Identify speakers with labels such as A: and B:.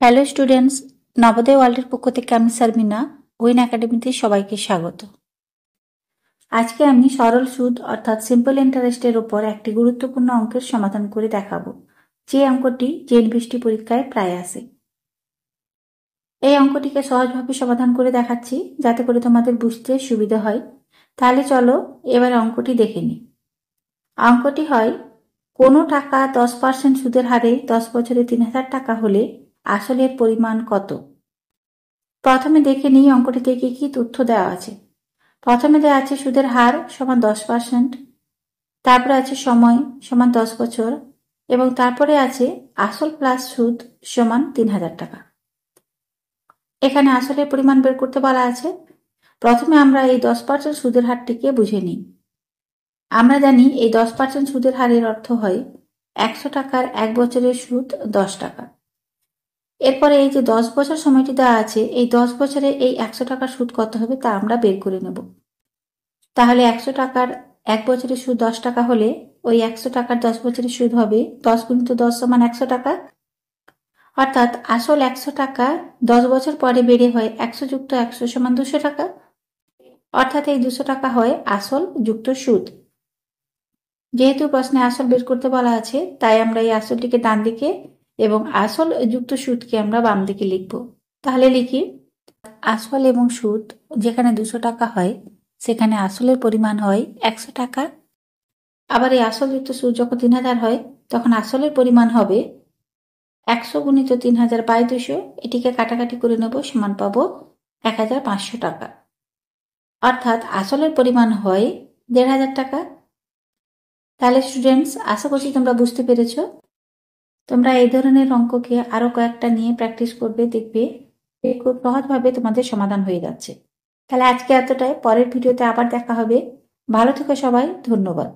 A: Hello students, Navodaya ওয়ার্ল্ডের পক্ষ থেকে আমি সারমিনা উইন একাডেমিতে সবাইকে স্বাগত। আজকে আমি সরল সুদ অর্থাৎ সিম্পল ইন্টারেস্টের উপর একটি গুরুত্বপূর্ণ অঙ্কের সমাধান করে দেখাবো, যে অঙ্কটি জেএনভিএসটি পরীক্ষায় প্রায় আসে। এই অঙ্কটিকে সহজভাবে সমাধান করে দেখাচ্ছি যাতে করে তোমাদের বুঝতে সুবিধা হয়। তাহলে চলো এবার অঙ্কটি দেখে নিই। অঙ্কটি হয়, কোনো টাকা 10% সুদের হারে 10 বছরে 3000 টাকা হলে আসলের পরিমাণ কত? প্রথমে দেখে নিই অঙ্কটিতে কি কি তথ্য দেওয়া আছে। প্রথমে দেওয়া আছে সুদের হার সমান 10%, তারপরে আছে সময় সমান 10 বছর এবং তারপরে আছে আসল প্লাস সুদ সমান 3000 টাকা। এখানে আসলের পরিমাণ বের করতে বলা আছে। প্রথমে আমরা এই 10% সুদের হারটিকে বুঝে নিই। আমরা জানি এই 10% সুদের হারের অর্থ হয় 100 টাকার 1 বছরের সুদ 10 টাকা। এরপরে এই যে 10 বছর সময়টি দেওয়া আছে, এই 10 বছরে এই 100 টাকার সুদ কত হবে তা আমরা বের করে নেব। তাহলে 100 টাকার 1 বছরের সুদ 10 টাকা হলে ওই 100 টাকার 10 বছরের সুদ হবে 10 × 10 = 100 টাকা। অর্থাৎ আসল 100 টাকা 10 বছর পরে বেড়ে হয় 100 + 100 = 200 টাকা। অর্থাৎ এই 200 টাকা হয় আসল যুক্ত সুদ। যেহেতু প্রশ্নে আসল বের করতে বলা আছে, তাই আমরা এই আসলটিকে ডান দিকে এবং আসল যুক্ত সুদকে আমরা বাম দিকে লিখব। তাহলে লিখি, আসল এবং সুদ যেখানে 200 টাকা হয় সেখানে আসলের পরিমাণ হয় 100 টাকা। আবার এই আসল যুক্ত সুদ যখন 3000 হয় তখন আসলের পরিমাণ হবে 100 × 3000 / 200। এটিকে কাটাকাটি করে নেব, সমান পাবো 1500 টাকা। অর্থাৎ আসলের পরিমাণ হয় 1500 টাকা। তাহলে স্টুডেন্টস, আশা করছি তোমরা বুঝতে পেরেছ। তোমরা এই ধরনের অঙ্ককে আরো কয়েকটা নিয়ে প্র্যাকটিস করবে, দেখবে খুব সহজভাবে তোমাদের সমাধান হয়ে যাচ্ছে। তাহলে আজকে এতটাই, পরের ভিডিওতে আবার দেখা হবে। ভালো থেকো সবাই, ধন্যবাদ।